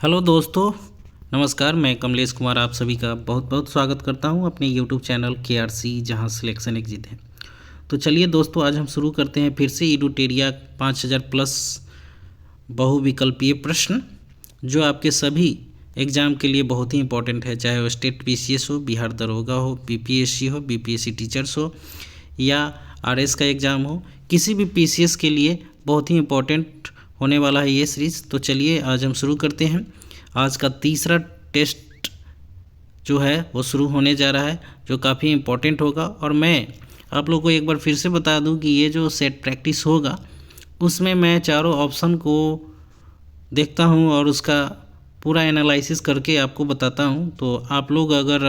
Hello दोस्तों, नमस्कार। मैं कमलेश कुमार आप सभी का बहुत बहुत स्वागत करता हूं अपने यूट्यूब चैनल KRC, जहां सिलेक्शन एग्जिट है। तो चलिए दोस्तों, आज हम शुरू करते हैं फिर से एडुटेरिया 5000 प्लस बहुविकल्पीय प्रश्न, जो आपके सभी एग्ज़ाम के लिए बहुत ही इंपॉर्टेंट है, चाहे वो स्टेट PCS हो, बिहार दरोगा हो, BPSC हो, BPSC टीचर्स हो या RS का एग्ज़ाम हो, किसी भी PCS के लिए बहुत ही इम्पोर्टेंट होने वाला है ये सीरीज़। तो चलिए आज हम शुरू करते हैं। आज का तीसरा टेस्ट जो है वो शुरू होने जा रहा है, जो काफ़ी इम्पोर्टेंट होगा। और मैं आप लोगों को एक बार फिर से बता दूं कि ये जो सेट प्रैक्टिस होगा उसमें मैं चारों ऑप्शन को देखता हूं और उसका पूरा एनालिसिस करके आपको बताता हूं। तो आप लोग अगर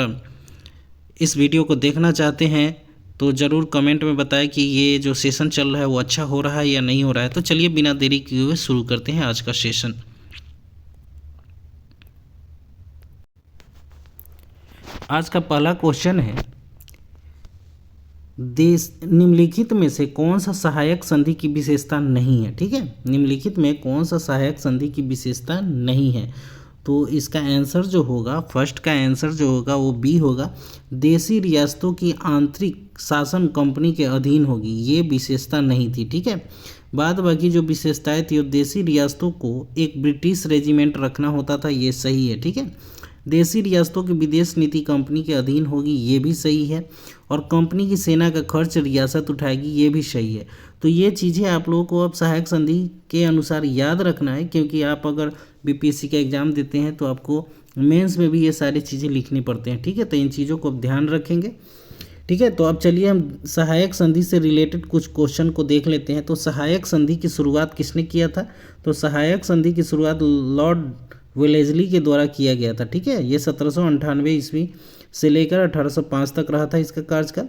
इस वीडियो को देखना चाहते हैं तो ज़रूर कमेंट में बताएं कि ये जो सेशन चल रहा है वो अच्छा हो रहा है या नहीं हो रहा है। तो चलिए बिना देरी किए हुए शुरू करते हैं आज का सेशन। आज का पहला क्वेश्चन है, देश निम्नलिखित में से कौन सा सहायक संधि की विशेषता नहीं है। ठीक है, निम्नलिखित में कौन सा सहायक संधि की विशेषता नहीं है। तो इसका आंसर जो होगा, फर्स्ट का आंसर जो होगा वो बी होगा। देशी रियासतों की आंतरिक शासन कंपनी के अधीन होगी, ये विशेषता नहीं थी। ठीक है, बाद बाकी जो विशेषताएं थी, और देशी रियासतों को एक ब्रिटिश रेजिमेंट रखना होता था, ये सही है। ठीक है, देशी रियासतों की विदेश नीति कंपनी के अधीन होगी, ये भी सही है। और कंपनी की सेना का खर्च रियासत उठाएगी, ये भी सही है। तो ये चीज़ें आप लोगों को अब सहायक संधि के अनुसार याद रखना है, क्योंकि आप अगर BPSC का एग्ज़ाम देते हैं तो आपको मेंस में भी ये सारी चीज़ें लिखनी पड़ती हैं। ठीक है, तो इन चीज़ों को ध्यान रखेंगे। ठीक है, तो अब चलिए हम सहायक संधि से रिलेटेड कुछ क्वेश्चन को देख लेते हैं। तो सहायक संधि की शुरुआत किसने किया था? तो सहायक संधि की शुरुआत लॉर्ड वेलेस्ली के द्वारा किया गया था। ठीक है, ये 1798 ईस्वी से लेकर 1805 तक रहा था इसका कार्यकाल।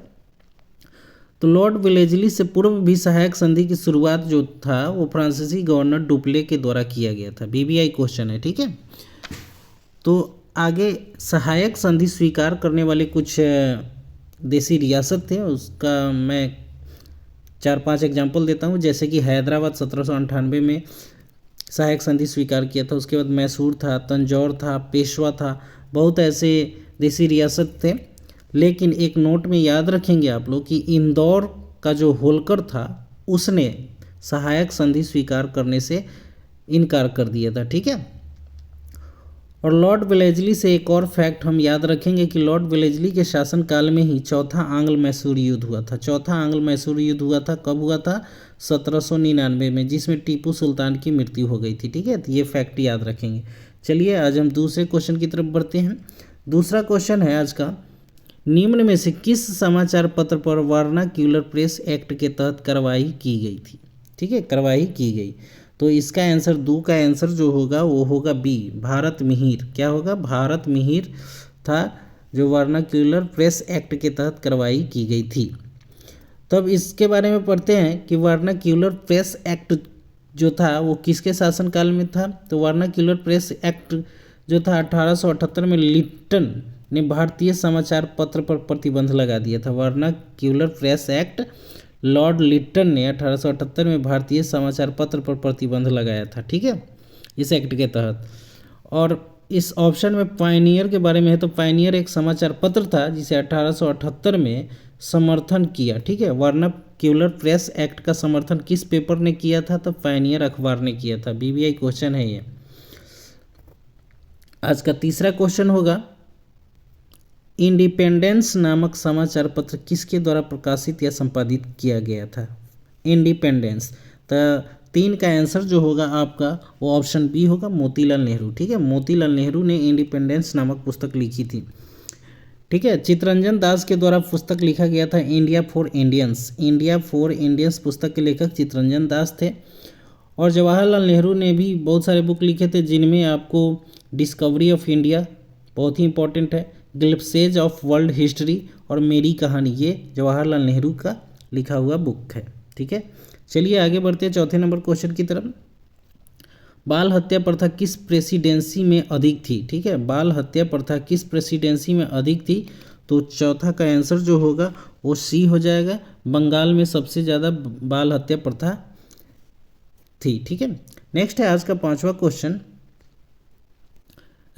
तो लॉर्ड वेलेस्ली से पूर्व भी सहायक संधि की शुरुआत जो था वो फ्रांसीसी गवर्नर डुप्ले के द्वारा किया गया था। BBI क्वेश्चन है। ठीक है, तो आगे सहायक संधि स्वीकार करने वाले कुछ देशी रियासत थे, उसका मैं 4-5 एग्जाम्पल देता हूँ। जैसे कि हैदराबाद 1798 में सहायक संधि स्वीकार किया था। उसके बाद मैसूर था, तंजौर था, पेशवा था, बहुत ऐसे देशी रियासत थे। लेकिन एक नोट में याद रखेंगे आप लोग कि इंदौर का जो होलकर था उसने सहायक संधि स्वीकार करने से इनकार कर दिया था। ठीक है, और लॉर्ड वेलेस्ली से एक और फैक्ट हम याद रखेंगे कि लॉर्ड वेलेस्ली के शासनकाल में ही चौथा आंग्ल मैसूर युद्ध हुआ था। चौथा आंग्ल मैसूर युद्ध हुआ था, कब हुआ था? 1799 में, जिसमें टीपू सुल्तान की मृत्यु हो गई थी। ठीक है, तो ये फैक्ट याद रखेंगे। चलिए आज हम दूसरे क्वेश्चन की तरफ बढ़ते हैं। दूसरा क्वेश्चन है आज का, निम्न में से किस समाचार पत्र पर वर्नाक्यूलर प्रेस एक्ट के तहत कार्रवाई की गई थी? ठीक है, कार्रवाई की गई। तो इसका आंसर, दो का आंसर जो होगा वो होगा बी, भारत मिहिर। क्या होगा? भारत मिहिर था, जो वर्नाक्यूलर प्रेस एक्ट के तहत कार्रवाई की गई थी। तब इसके बारे में पढ़ते हैं कि वर्नाक्यूलर प्रेस एक्ट जो था वो किसके शासनकाल में था। तो वर्नाक्यूलर प्रेस एक्ट जो था 1878 में लिट्टन ने भारतीय समाचार पत्र पर प्रतिबंध लगा दिया था। Vernacular press act Lord Lytton ने 1878 में भारतीय समाचार पत्र पर प्रतिबंध लगाया था। ठीक है, इस एक्ट के तहत। और इस ऑप्शन में पायनियर के बारे में है, तो पायनियर एक समाचार पत्र था जिसे 1878 में समर्थन किया। ठीक है, वर्नाक्यूलर प्रेस एक्ट का समर्थन किस पेपर ने किया था? तो पायनियर अखबार ने किया था। BBI क्वेश्चन है ये। आज का तीसरा क्वेश्चन होगा, इंडिपेंडेंस नामक समाचार पत्र किसके द्वारा प्रकाशित या संपादित किया गया था? इंडिपेंडेंस। तो 3 का आंसर जो होगा आपका वो ऑप्शन बी होगा, मोतीलाल नेहरू। ठीक है, मोतीलाल नेहरू ने इंडिपेंडेंस नामक पुस्तक लिखी थी। ठीक है, चित्तरंजन दास के द्वारा पुस्तक लिखा गया था India for Indians. India for Indians पुस्तक के लेखक चित्तरंजन दास थे। और जवाहरलाल नेहरू ने भी बहुत सारे बुक लिखे थे, जिनमें आपको डिस्कवरी ऑफ इंडिया बहुत ही इंपॉर्टेंट है, ग्लिम्पसेज ऑफ वर्ल्ड हिस्ट्री और मेरी कहानी, ये जवाहरलाल नेहरू का लिखा हुआ बुक है। ठीक है, चलिए आगे बढ़ते हैं चौथे नंबर क्वेश्चन की तरफ। बाल हत्या प्रथा किस प्रेसिडेंसी में अधिक थी? ठीक है, बाल हत्या प्रथा किस प्रेसिडेंसी में अधिक थी? तो चौथा का आंसर जो होगा वो सी हो जाएगा, बंगाल में सबसे ज़्यादा बाल हत्या प्रथा थी। ठीक है, नेक्स्ट है आज का 5वां क्वेश्चन,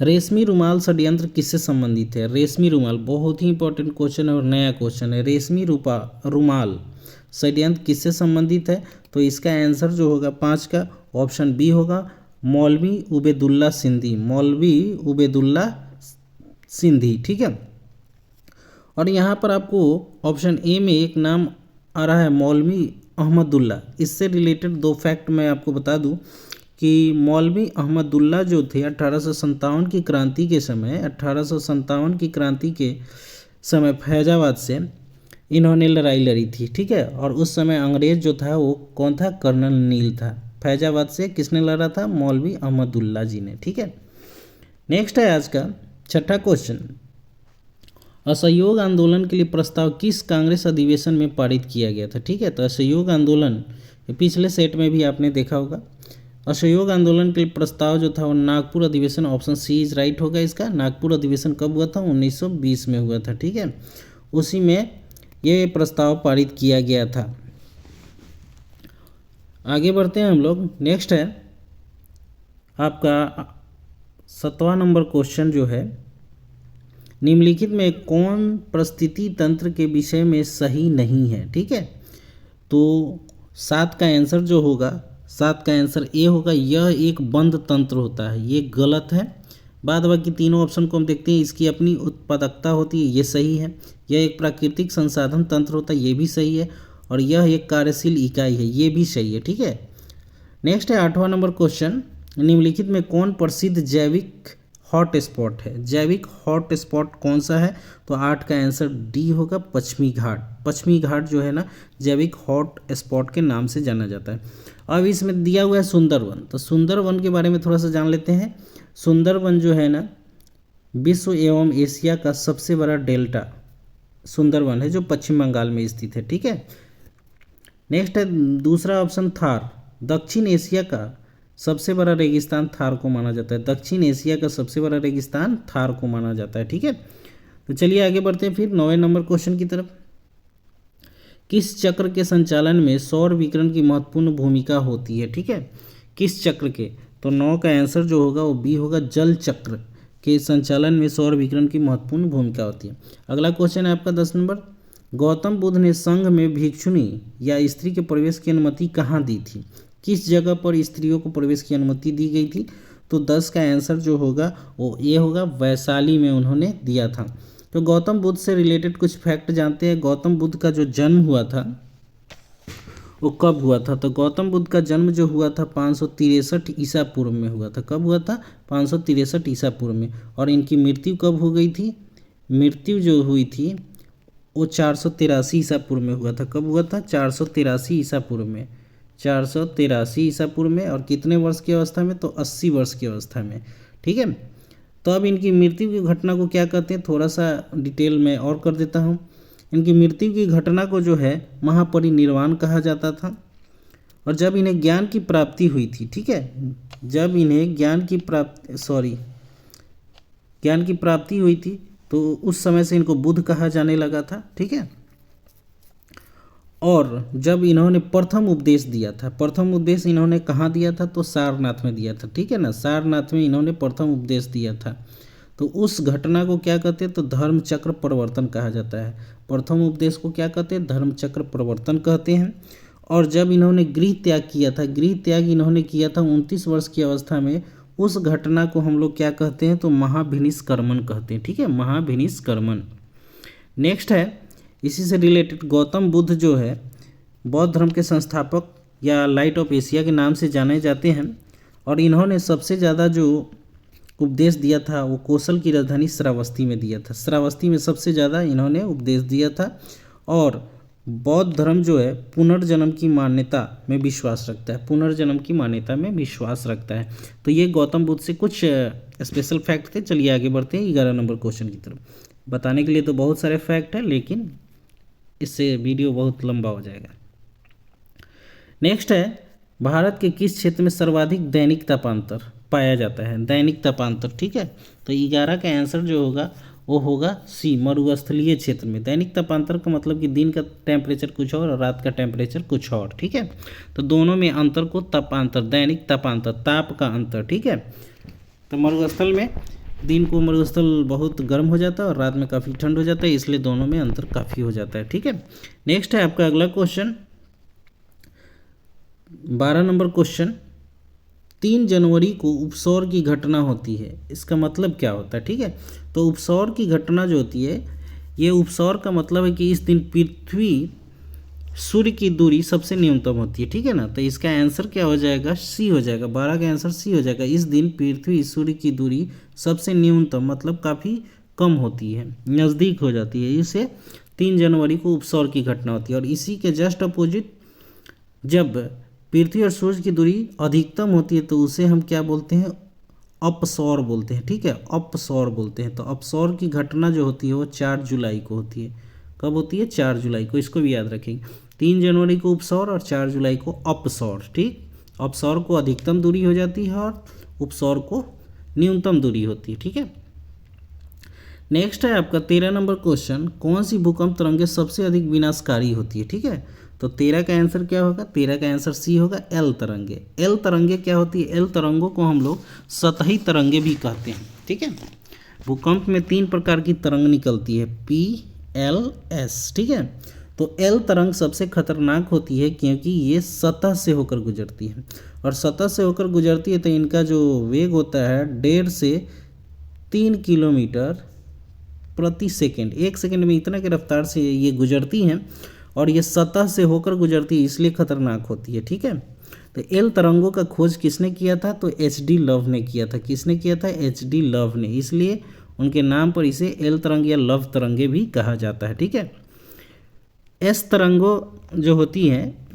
रेशमी रुमाल षड्यंत्र किससे संबंधित है? रेशमी रुमाल बहुत ही इंपॉर्टेंट क्वेश्चन है और नया क्वेश्चन है। रेशमी रुमाल षड्यंत्र किससे संबंधित है? तो इसका आंसर जो होगा 5 का ऑप्शन बी होगा, मौलवी उबैदुल्ला सिंधी। मौलवी उबैदुल्ला सिंधी, ठीक है। और यहाँ पर आपको ऑप्शन ए में एक नाम आ रहा है मौलवी अहमदुल्ला। इससे रिलेटेड 2 फैक्ट मैं आपको बता दूं कि मौलवी अहमदुल्ला जो थे 1857 की क्रांति के समय फैजाबाद से इन्होंने लड़ाई लड़ी थी, ठीक है। और उस समय अंग्रेज़ जो था वो कौन था? कर्नल नील था। फैजाबाद से किसने लड़ा था? मौलवी अहमदुल्ला जी ने, ठीक है। नेक्स्ट है आज का छठा क्वेश्चन, असहयोग आंदोलन के लिए प्रस्ताव किस कांग्रेस अधिवेशन में पारित किया गया था? ठीक है, तो असहयोग आंदोलन पिछले सेट में भी आपने देखा होगा। असहयोग आंदोलन के लिए प्रस्ताव जो था वो नागपुर अधिवेशन, ऑप्शन सी इज राइट होगा इसका। नागपुर अधिवेशन कब हुआ था? 1920 में हुआ था, ठीक है। उसी में ये प्रस्ताव पारित किया गया था। आगे बढ़ते हैं हम लोग। नेक्स्ट है आपका 7वां नंबर क्वेश्चन जो है, निम्नलिखित में कौन परिस्थिति तंत्र के विषय में सही नहीं है? ठीक है, तो 7 का आंसर जो होगा, 7 का आंसर ए होगा, यह एक बंद तंत्र होता है। ये गलत है। बाद बाकी तीनों ऑप्शन को हम देखते हैं, इसकी अपनी उत्पादकता होती है, ये सही है। यह एक प्राकृतिक संसाधन तंत्र होता है, ये भी सही है। और यह एक कार्यशील इकाई है, ये भी सही है, ठीक है। नेक्स्ट है 8वां नंबर क्वेश्चन, निम्नलिखित में कौन प्रसिद्ध जैविक हॉट स्पॉट है? जैविक हॉट स्पॉट कौन सा है? तो 8 का आंसर डी होगा, पश्चिमी घाट। पश्चिमी घाट जो है ना, जैविक हॉट स्पॉट के नाम से जाना जाता है। अब इसमें दिया हुआ है सुंदरवन, तो सुंदरवन के बारे में थोड़ा सा जान लेते हैं। सुंदरवन जो है ना, विश्व एवं एशिया का सबसे बड़ा डेल्टा सुंदरवन है, जो पश्चिम बंगाल में स्थित है, ठीक है। नेक्स्ट है दूसरा ऑप्शन थार। दक्षिण एशिया का सबसे बड़ा रेगिस्तान थार को माना जाता है। दक्षिण एशिया का सबसे बड़ा रेगिस्तान थार को माना जाता है, ठीक है। तो चलिए आगे बढ़ते हैं फिर 9वें नंबर क्वेश्चन की तरफ। किस चक्र के संचालन में सौर विकिरण की महत्वपूर्ण भूमिका होती है? ठीक है, किस चक्र के? तो 9 का आंसर जो होगा वो बी होगा, जल चक्र के संचालन में सौर विकिरण की महत्वपूर्ण भूमिका होती है। अगला क्वेश्चन है आपका 10 नंबर, गौतम बुद्ध ने संघ में भिक्षुणी या स्त्री के प्रवेश की अनुमति कहाँ दी थी? किस जगह पर स्त्रियों को प्रवेश की अनुमति दी गई थी? तो 10 का आंसर जो होगा वो ये होगा, वैशाली में उन्होंने दिया था। तो गौतम बुद्ध से रिलेटेड कुछ फैक्ट जानते हैं। गौतम बुद्ध का जो जन्म हुआ था वो कब हुआ था? तो गौतम बुद्ध का जन्म जो हुआ था 563 ईसा पूर्व में हुआ था। कब हुआ था? 563 ईसा पूर्व में। और इनकी मृत्यु कब हो गई थी? मृत्यु जो हुई थी वो 483 ईसा पूर्व में हुआ था। कब हुआ था? 483 ईसा पूर्व में। 483 ईसा पूर्व में। और कितने वर्ष की अवस्था में? तो 80 वर्ष की अवस्था में, ठीक है। तो अब इनकी मृत्यु की घटना को क्या कहते हैं, थोड़ा सा डिटेल में और कर देता हूँ। इनकी मृत्यु की घटना को जो है महापरिनिर्वाण कहा जाता था। और जब इन्हें ज्ञान की प्राप्ति हुई थी, ठीक है, जब इन्हें ज्ञान की प्राप्ति हुई थी तो उस समय से इनको बुद्ध कहा जाने लगा था, ठीक है। और जब इन्होंने प्रथम उपदेश दिया था, प्रथम उपदेश इन्होंने कहाँ दिया था? तो सारनाथ में दिया था, ठीक है ना। सारनाथ में इन्होंने प्रथम उपदेश दिया था। तो उस घटना को क्या कहते हैं? तो धर्म चक्र परिवर्तन कहा जाता है। प्रथम उपदेश को क्या कहते हैं? धर्म चक्र परिवर्तन कहते हैं। और जब इन्होंने गृह त्याग किया था, गृह त्याग इन्होंने किया था 29 वर्ष की अवस्था में, उस घटना को हम लोग क्या कहते हैं? तो महाभिनिष्क्रमण कहते हैं, ठीक है, महाभिनिष्क्रमण। नेक्स्ट है इसी से रिलेटेड, गौतम बुद्ध जो है बौद्ध धर्म के संस्थापक या लाइट ऑफ एशिया के नाम से जाने जाते हैं। और इन्होंने सबसे ज़्यादा जो उपदेश दिया था वो कौशल की राजधानी श्रावस्ती में दिया था। श्रावस्ती में सबसे ज़्यादा इन्होंने उपदेश दिया था। और बौद्ध धर्म जो है पुनर्जन्म की मान्यता में विश्वास रखता है, पुनर्जन्म की मान्यता में विश्वास रखता है। तो ये गौतम बुद्ध से कुछ स्पेशल फैक्ट थे। चलिए आगे बढ़ते हैं 11 नंबर क्वेश्चन की तरफ। बताने के लिए तो बहुत सारे फैक्ट हैं, लेकिन इससे वीडियो बहुत लंबा हो जाएगा। नेक्स्ट है, भारत के किस क्षेत्र में सर्वाधिक दैनिक तापांतर पाया जाता है? दैनिक तापांतर, ठीक है। तो 11 का आंसर जो होगा वो होगा सी, मरुस्थलीय क्षेत्र में। दैनिक तापांतर का मतलब कि दिन का टेम्परेचर कुछ और रात का टेम्परेचर कुछ और, ठीक है। तो दोनों में अंतर को तापांतर, दैनिक तापांतर, ताप का अंतर, ठीक है। तो मरुस्थल में दिन को मरुस्थल बहुत गर्म हो जाता है और रात में काफ़ी ठंड हो जाता है, इसलिए दोनों में अंतर काफ़ी हो जाता है। ठीक है, नेक्स्ट है आपका अगला क्वेश्चन, 12 नंबर क्वेश्चन। 3 जनवरी को उपसौर की घटना होती है, इसका मतलब क्या होता है? ठीक है, तो उपसौर की घटना जो होती है, ये उपसौर का मतलब है कि इस दिन पृथ्वी सूर्य की दूरी सबसे न्यूनतम होती है। ठीक है ना, तो इसका आंसर क्या हो जाएगा? सी हो जाएगा। 12 का आंसर सी हो जाएगा। इस दिन पृथ्वी सूर्य की दूरी सबसे न्यूनतम मतलब काफ़ी कम होती है, नज़दीक हो जाती है, इसे 3 जनवरी को उपसौर की घटना होती है। और इसी के जस्ट अपोजिट जब पृथ्वी और सूर्य की दूरी अधिकतम होती है तो उसे हम क्या बोलते हैं? अपसौर बोलते हैं। ठीक है, अपसौर बोलते हैं। तो अपसौर की घटना जो होती है वो 4 जुलाई को होती है। कब होती है? 4 जुलाई को, इसको भी याद रखेंगे। 3 जनवरी को उपसौर और 4 जुलाई को अपसौर। ठीक, अपसौर को अधिकतम दूरी हो जाती है और उपसौर को न्यूनतम दूरी होती है। ठीक है, नेक्स्ट है आपका 13 नंबर क्वेश्चन, कौन सी भूकंप तरंगें सबसे अधिक विनाशकारी होती है? ठीक है, तो 13 का आंसर क्या होगा? 13 का आंसर सी होगा, एल तरंगे। एल तरंगे क्या होती है? एल तरंगों को हम लोग सतही तरंगे भी कहते हैं। ठीक है, भूकंप में 3 प्रकार की तरंग निकलती है, पी, एल, एस। ठीक है, तो एल तरंग सबसे खतरनाक होती है क्योंकि ये सतह से होकर गुजरती है, और सतह से होकर गुजरती है तो इनका जो वेग होता है 1.5 से 3 किलोमीटर प्रति सेकंड। 1 सेकंड में इतना की रफ्तार से ये गुजरती हैं और ये सतह से होकर गुजरती है, इसलिए खतरनाक होती है। ठीक है, तो एल तरंगों का खोज किसने किया था? तो एच.डी. लव ने किया था। किसने किया था? एच.डी. लव ने, इसलिए उनके नाम पर इसे एल तरंग या लव तरंगे भी कहा जाता है। ठीक है, एस तरंगों जो होती हैं,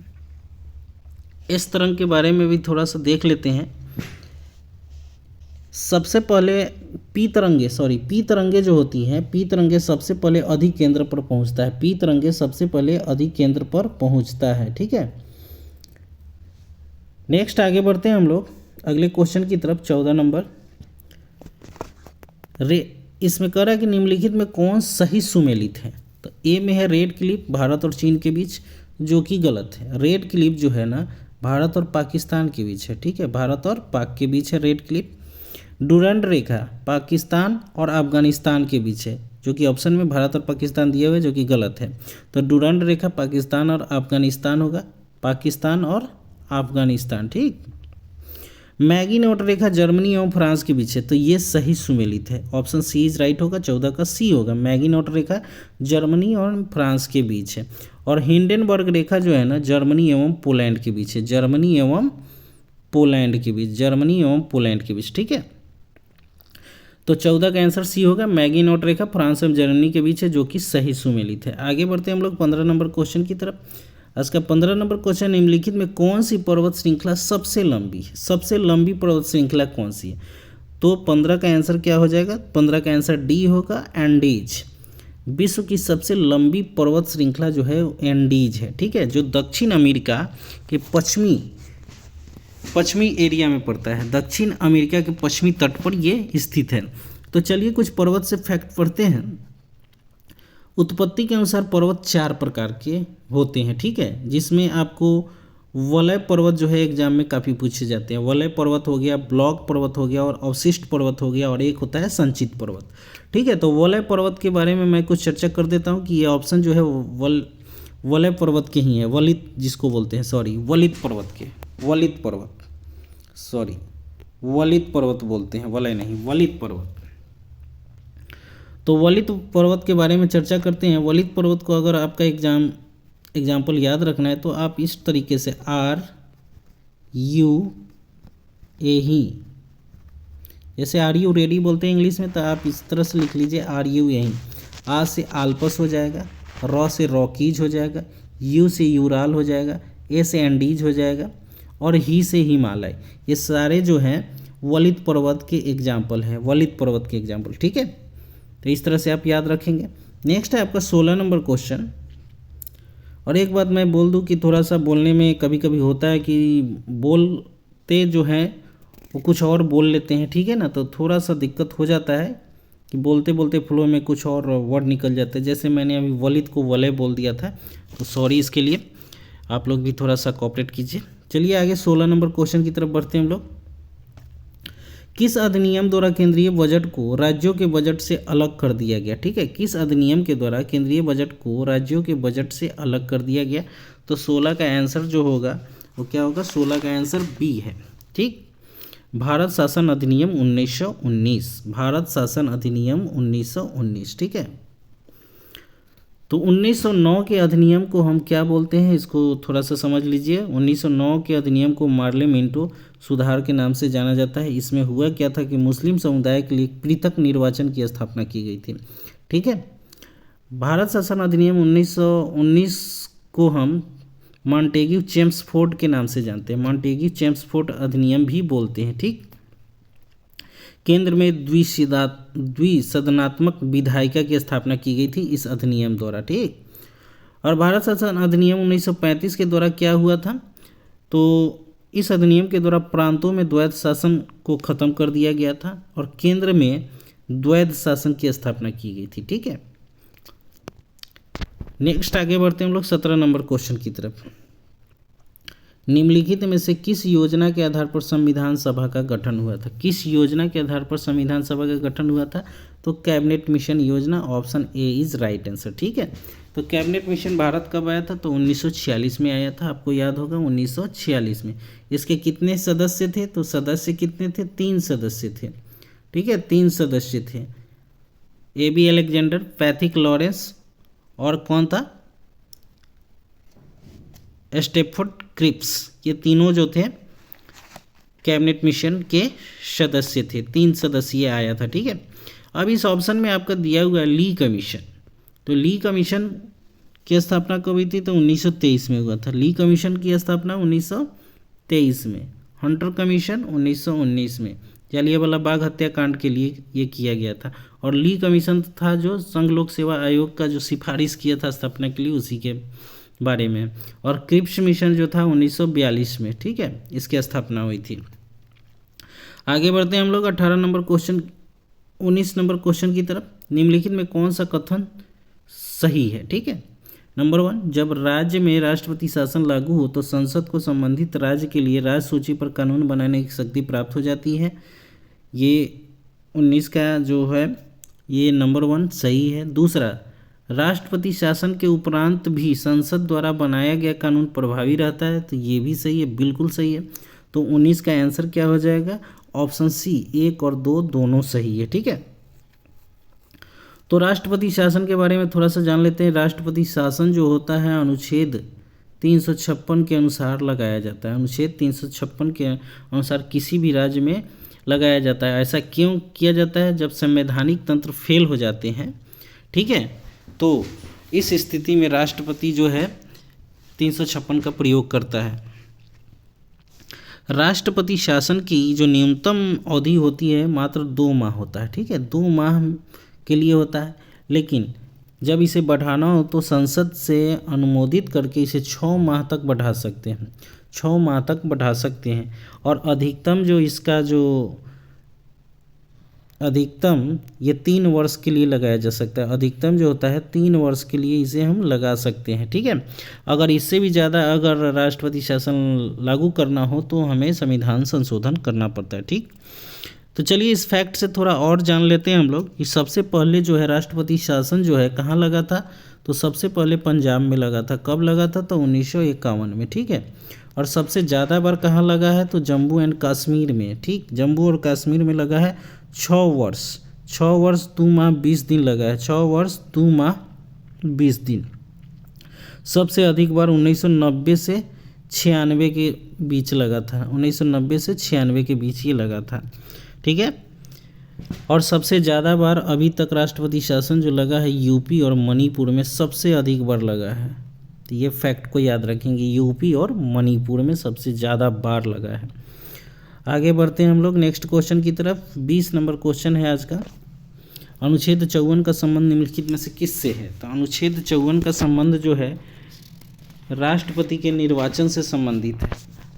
एस तरंग के बारे में भी थोड़ा सा देख लेते हैं। सबसे पहले पी तरंगे जो होती हैं, पी तरंगे सबसे पहले अधिक केंद्र पर पहुंचता है। पी तरंगे सबसे पहले अधिक केंद्र पर पहुंचता है। ठीक है, नेक्स्ट आगे बढ़ते हैं हम लोग अगले क्वेश्चन की तरफ। 14 नंबर इसमें कह रहा है कि निम्नलिखित में कौन सही सुमेलित है? तो ए में है रेड क्लिफ भारत और चीन के बीच, जो कि गलत है। रेड क्लिफ जो है ना भारत और पाकिस्तान के बीच है। ठीक है, भारत और पाक के बीच है रेड क्लिफ। डुरंड रेखा पाकिस्तान और अफगानिस्तान के बीच है, जो कि ऑप्शन में भारत और पाकिस्तान दिए हुए, जो कि गलत है। तो डुरंड रेखा पाकिस्तान और अफगानिस्तान होगा, पाकिस्तान और अफगानिस्तान। ठीक, मैगिनोट रेखा जर्मनी एवं फ्रांस के बीच है, तो ये सही सुमेलित है। ऑप्शन सी इज राइट होगा, 14 का सी होगा। मैगिनोट रेखा जर्मनी और फ्रांस के बीच है। और हिंडनबर्ग रेखा जो है ना जर्मनी एवं पोलैंड के बीच है, जर्मनी एवं पोलैंड के बीच, जर्मनी एवं पोलैंड के बीच। ठीक है, तो 14 का आंसर सी होगा। मैगिनोट रेखा फ्रांस एवं जर्मनी के बीच है, जो कि सही सुमेलित है। आगे बढ़ते हैं हम लोग 15 नंबर क्वेश्चन की तरफ। इसका 15 नंबर क्वेश्चन, निम्नलिखित में कौन सी पर्वत श्रृंखला सबसे लंबी है? सबसे लंबी पर्वत श्रृंखला कौन सी है? तो 15 का आंसर क्या हो जाएगा? 15 का आंसर डी होगा, एंडीज। विश्व की सबसे लंबी पर्वत श्रृंखला जो है एंडीज है। ठीक है, जो दक्षिण अमेरिका के पश्चिमी एरिया में पड़ता है, दक्षिण अमेरिका के पश्चिमी तट पर ये स्थित है। तो चलिए कुछ पर्वत से फैक्ट पढ़ते हैं। उत्पत्ति के अनुसार पर्वत 4 प्रकार के होते हैं। ठीक है, जिसमें आपको वलय पर्वत जो है एग्जाम में काफ़ी पूछे जाते हैं। वलय पर्वत हो गया, ब्लॉक पर्वत हो गया और अवशिष्ट पर्वत हो गया, और एक होता है संचित पर्वत। ठीक है, तो वलय पर्वत के बारे में मैं कुछ चर्चा कर देता हूँ कि ये ऑप्शन जो है वलय पर्वत के ही है, वलित जिसको बोलते हैं, वलित पर्वत बोलते हैं, वलय नहीं, वलित पर्वत। तो वलित पर्वत के बारे में चर्चा करते हैं। वलित पर्वत को अगर आपका एग्जाम्पल याद रखना है तो आप इस तरीके से RUA ही, जैसे आर यू रेडी बोलते हैं इंग्लिश में, तो आप इस तरह से लिख लीजिए RU यहीं। आ से आल्पस हो जाएगा, रॉ से रॉकीज हो जाएगा, यू से यूराल हो जाएगा, ए से एंडीज हो जाएगा, और ही से हिमालय। ये सारे जो हैं वलित पर्वत के एग्जाम्पल हैं, वलित पर्वत के एग्जाम्पल। ठीक है, तो इस तरह से आप याद रखेंगे। नेक्स्ट है आपका 16 नंबर क्वेश्चन। और एक बात मैं बोल दूं कि थोड़ा सा बोलने में कभी कभी होता है कि बोलते जो हैं वो कुछ और बोल लेते हैं। ठीक है ना, तो थोड़ा सा दिक्कत हो जाता है कि बोलते बोलते फ्लो में कुछ और वर्ड निकल जाते हैं। जैसे मैंने अभी वलित को वलय बोल दिया था, तो सॉरी इसके लिए, आप लोग भी थोड़ा सा कोऑपरेट कीजिए। चलिए आगे 16 नंबर क्वेश्चन की तरफ बढ़ते हैं हम लोग। किस अधिनियम द्वारा केंद्रीय बजट को राज्यों के बजट से अलग कर दिया गया? ठीक है, किस अधिनियम के द्वारा केंद्रीय बजट को राज्यों के बजट से अलग कर दिया गया? तो 16 का आंसर जो होगा वो क्या होगा? 16 का आंसर बी है। ठीक, भारत शासन अधिनियम 1919, भारत शासन अधिनियम 1919। ठीक है, तो 1909 के अधिनियम को हम क्या बोलते हैं, इसको थोड़ा सा समझ लीजिए। 1909 के अधिनियम को मार्ले मिंटो सुधार के नाम से जाना जाता है। इसमें हुआ क्या था कि मुस्लिम समुदाय के लिए पृथक निर्वाचन की स्थापना की गई थी। ठीक है, भारत शासन अधिनियम 1919 को हम मॉन्टेग्यू चेम्सफोर्ड के नाम से जानते हैं, मॉन्टेग्यू चेम्सफोर्ड अधिनियम भी बोलते हैं। ठीक, केंद्र में द्विसदनात्मक विधायिका की स्थापना की गई थी इस अधिनियम द्वारा। ठीक, और भारत शासन अधिनियम 1935 के द्वारा क्या हुआ था? तो इस अधिनियम के द्वारा प्रांतों में द्वैध शासन को खत्म कर दिया गया था और केंद्र में द्वैध शासन की स्थापना की गई थी। ठीक है, नेक्स्ट आगे बढ़ते हैं हम लोग 17 नंबर क्वेश्चन की तरफ। निम्नलिखित में से किस योजना के आधार पर संविधान सभा का गठन हुआ था? किस योजना के आधार पर संविधान सभा का गठन हुआ था? तो कैबिनेट मिशन योजना, option A is right answer. ठीक है, तो कैबिनेट मिशन भारत कब आया था? तो 1946 में आया था, आपको याद होगा 1946 में। इसके कितने सदस्य थे? तो सदस्य कितने थे? 3 सदस्य थे। ठीक है, 3 सदस्य थे, AB अलेक्जेंडर, पैथिक लॉरेंस और कौन था? स्टेपफोर्ड क्रिप्स। ये तीनों जो थे कैबिनेट मिशन के सदस्य थे, 3 सदस्यीय आया था। ठीक है, अब इस ऑप्शन में आपका दिया हुआ है ली कमीशन। तो ली कमीशन की स्थापना कब हुई थी? तो 1923 में हुआ था। ली कमीशन की स्थापना 1923 में, हंटर कमीशन 1919 में, जालियांवाला बाग हत्याकांड के लिए ये किया गया था। और ली कमीशन था जो संघ लोक सेवा आयोग का जो सिफारिश किया था स्थापना के लिए, उसी के बारे में। और क्रिप्स मिशन जो था 1942 में। ठीक है, इसकी स्थापना हुई थी। आगे बढ़ते हैं हम लोग 18 नंबर क्वेश्चन 19 नंबर क्वेश्चन की तरफ। निम्नलिखित में कौन सा कथन सही है? ठीक है, नंबर 1, जब राज्य में राष्ट्रपति शासन लागू हो तो संसद को संबंधित राज्य के लिए राज्य सूची पर कानून बनाने की शक्ति प्राप्त हो जाती है। ये 19 का जो है ये नंबर 1 सही है। दूसरा, राष्ट्रपति शासन के उपरांत भी संसद द्वारा बनाया गया कानून प्रभावी रहता है, तो ये भी सही है, बिल्कुल सही है। तो 19 का आंसर क्या हो जाएगा? ऑप्शन सी, 1 और 2 दोनों सही है। ठीक है, तो राष्ट्रपति शासन के बारे में थोड़ा सा जान लेते हैं। राष्ट्रपति शासन जो होता है अनुच्छेद 356 के अनुसार लगाया जाता है। अनुच्छेद 356 के अनुसार किसी भी राज्य में लगाया जाता है। ऐसा क्यों किया जाता है? जब संवैधानिक तंत्र फेल हो जाते हैं, ठीक है, तो इस स्थिति में राष्ट्रपति जो है 356 का प्रयोग करता है। राष्ट्रपति शासन की जो न्यूनतम अवधि होती है मात्र 2 माह होता है। ठीक है, 2 माह के लिए होता है, लेकिन जब इसे बढ़ाना हो तो संसद से अनुमोदित करके इसे 6 माह तक बढ़ा सकते हैं, 6 माह तक बढ़ा सकते हैं। और अधिकतम जो इसका जो अधिकतम ये 3 वर्ष के लिए लगाया जा सकता है। अधिकतम जो होता है 3 वर्ष के लिए इसे हम लगा सकते हैं। ठीक है, अगर इससे भी ज़्यादा अगर राष्ट्रपति शासन लागू करना हो तो हमें संविधान संशोधन करना पड़ता है। ठीक, तो चलिए इस फैक्ट से थोड़ा और जान लेते हैं हम लोग कि सबसे पहले जो है राष्ट्रपति शासन जो है कहाँ लगा था? तो सबसे पहले पंजाब में लगा था। कब लगा था? तो 1951 में। ठीक है, और सबसे ज़्यादा बार कहाँ लगा है? तो जम्मू एंड कश्मीर में। ठीक, जम्मू और कश्मीर में लगा है 6 वर्ष, 6 वर्ष 2 माह 20 दिन लगा है, 6 वर्ष 2 माह 20 दिन। सबसे अधिक बार 1990 से 96 के बीच लगा था, 1990 से 96 के बीच ही लगा था। ठीक है, और सबसे ज़्यादा बार अभी तक राष्ट्रपति शासन जो लगा है यूपी और मणिपुर में सबसे अधिक बार लगा है। तो ये फैक्ट को याद रखेंगे, यूपी और मणिपुर में सबसे ज़्यादा बार लगा है। आगे बढ़ते हैं हम लोग नेक्स्ट क्वेश्चन की तरफ। 20 नंबर क्वेश्चन है आज का। अनुच्छेद 54 का संबंध निम्नलिखित में से किससे है? तो अनुच्छेद 54 का संबंध जो है राष्ट्रपति के निर्वाचन से संबंधित है।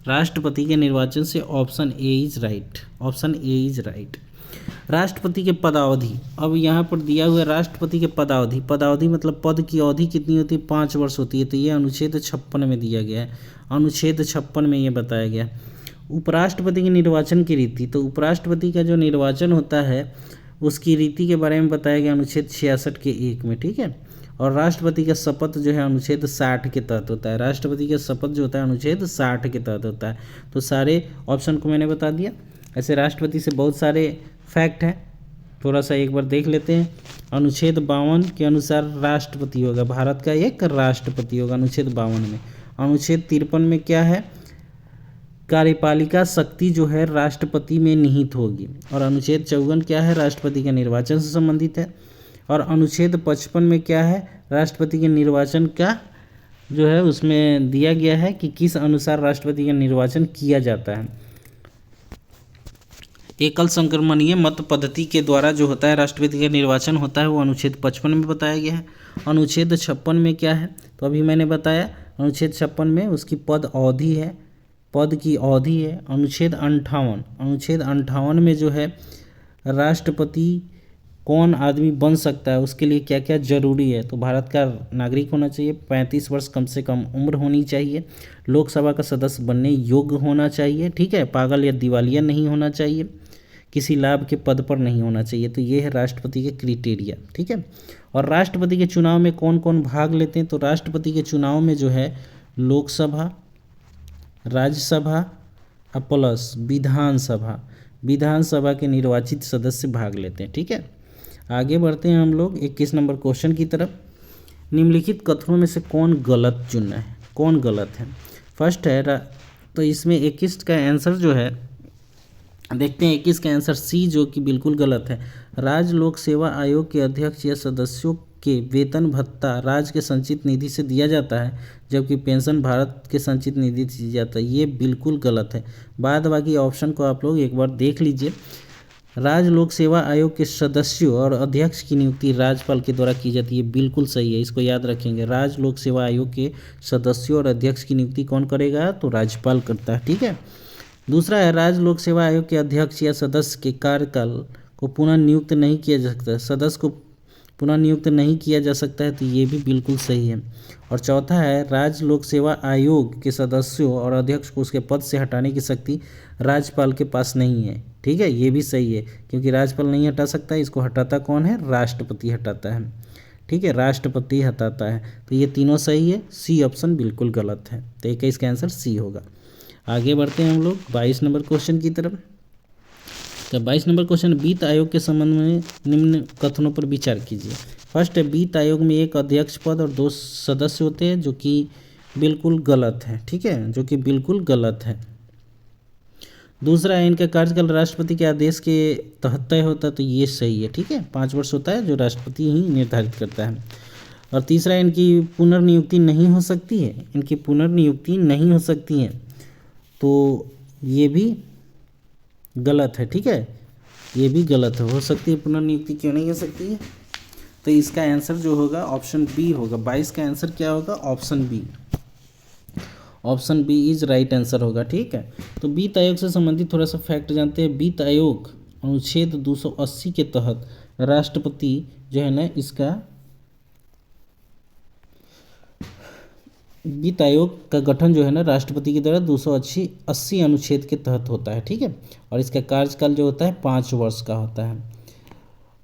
राष्ट्रपति के निर्वाचन से option A is right, option A is right. राष्ट्रपति के पदावधि, अब यहाँ पर दिया हुआ है राष्ट्रपति के पदावधि, पदावधि मतलब पद की अवधि कितनी होती है? 5 वर्ष होती है। तो ये अनुच्छेद 56 में दिया गया है, अनुच्छेद 56 में ये बताया गया है। उपराष्ट्रपति के निर्वाचन की रीति, तो उपराष्ट्रपति का जो निर्वाचन होता है उसकी रीति के बारे में बताया गया अनुच्छेद 66 के 1 में, ठीक है। और राष्ट्रपति का शपथ जो है अनुच्छेद 60 के तहत होता है। राष्ट्रपति का शपथ जो होता है अनुच्छेद 60 के तहत होता है। तो सारे ऑप्शन को मैंने बता दिया। ऐसे राष्ट्रपति से बहुत सारे फैक्ट हैं, थोड़ा सा एक बार देख लेते हैं। अनुच्छेद 52 के अनुसार राष्ट्रपति होगा, भारत का एक राष्ट्रपति होगा अनुच्छेद 52 में। अनुच्छेद 53 में क्या है, कार्यपालिका शक्ति जो है राष्ट्रपति में निहित होगी। और अनुच्छेद 54 क्या है, राष्ट्रपति के निर्वाचन से संबंधित है। और अनुच्छेद 55 में क्या है, राष्ट्रपति के निर्वाचन का जो है उसमें दिया गया है कि किस अनुसार राष्ट्रपति का निर्वाचन किया जाता है। एकल संक्रमणीय मत पद्धति के द्वारा जो होता है राष्ट्रपति का निर्वाचन होता है, वो अनुच्छेद 55 में बताया गया है। अनुच्छेद 56 में क्या है, तो अभी मैंने बताया अनुच्छेद 56 में उसकी पद अवधि है, पद की अवधि है। अनुच्छेद 58 में जो है राष्ट्रपति कौन आदमी बन सकता है, उसके लिए क्या क्या जरूरी है, तो भारत का नागरिक होना चाहिए, 35 वर्ष कम से कम उम्र होनी चाहिए, लोकसभा का सदस्य बनने योग्य होना चाहिए, ठीक है, पागल या दिवालिया नहीं होना चाहिए, किसी लाभ के पद पर नहीं होना चाहिए। तो ये है राष्ट्रपति के क्राइटेरिया, ठीक है। और राष्ट्रपति के चुनाव में कौन कौन भाग लेते हैं, तो राष्ट्रपति के चुनाव में जो है लोकसभा, राज्यसभा प्लस विधानसभा के निर्वाचित सदस्य भाग लेते हैं, ठीक है। आगे बढ़ते हैं हम लोग 21 नंबर क्वेश्चन की तरफ। निम्नलिखित कथनों में से कौन गलत चुनना है, कौन गलत है। फर्स्ट है, तो इसमें 21 का आंसर जो है देखते हैं। 21 का आंसर सी जो कि बिल्कुल गलत है। राज्य लोक सेवा आयोग के अध्यक्ष या सदस्यों के वेतन भत्ता राज्य के संचित निधि से दिया जाता है, जबकि पेंशन भारत के संचित निधि से दिया जाता है। ये बिल्कुल गलत है। बाद बाकी ऑप्शन को आप लोग एक बार देख लीजिए। राज्य लोक सेवा आयोग के सदस्यों और अध्यक्ष की नियुक्ति राज्यपाल के द्वारा की जाती है, बिल्कुल सही है, इसको याद रखेंगे। राज्य लोक सेवा आयोग के सदस्यों और अध्यक्ष की नियुक्ति कौन करेगा, तो राज्यपाल करता है, ठीक है। दूसरा है, राज्य लोक सेवा आयोग के अध्यक्ष या सदस्य के कार्यकाल को पुनः नियुक्त नहीं किया जा सकता, सदस्य को पुनः नियुक्त नहीं किया जा सकता है, तो ये भी बिल्कुल सही है। और चौथा है, राज्य लोक सेवा आयोग के सदस्यों और अध्यक्ष को उसके पद से हटाने की शक्ति राज्यपाल के पास नहीं है, ठीक है, ये भी सही है, क्योंकि राज्यपाल नहीं हटा सकता, इसको हटाता कौन है, राष्ट्रपति हटाता है, ठीक है, राष्ट्रपति हटाता है। तो ये तीनों सही है, सी ऑप्शन बिल्कुल गलत है। तो 21 का आंसर सी होगा। आगे बढ़ते हैं हम लोग 22 नंबर क्वेश्चन की तरफ। तो 22 नंबर क्वेश्चन, वित्त आयोग के संबंध में निम्न कथनों पर विचार कीजिए। फर्स्ट है, वित्त आयोग में एक अध्यक्ष पद और 2 सदस्य होते हैं, जो कि बिल्कुल गलत है, ठीक है, जो कि बिल्कुल गलत है। दूसरा है, इनका कार्यकाल राष्ट्रपति के आदेश के तहत तय होता है, तो ये सही है, ठीक है, 5 वर्ष होता है, जो राष्ट्रपति ही निर्धारित करता है। और तीसरा, इनकी पुनर्नियुक्ति नहीं हो सकती है, इनकी पुनर्नियुक्ति नहीं हो सकती है, तो ये भी गलत है, ठीक है, ये भी गलत है। हो सकती है, पुनर्नियुक्ति क्यों नहीं हो सकती है, तो इसका आंसर जो होगा ऑप्शन बी होगा। 22 का आंसर क्या होगा, option B, option B is right answer होगा, ठीक है। तो वित्त आयोग से संबंधित थोड़ा सा फैक्ट जानते हैं। वित्त आयोग अनुच्छेद 280 के तहत राष्ट्रपति जो है ना, इसका वित्त आयोग का गठन जो है ना राष्ट्रपति के द्वारा 280 अनुच्छेद के तहत होता है, ठीक है। और इसका कार्यकाल जो होता है 5 वर्ष का होता है।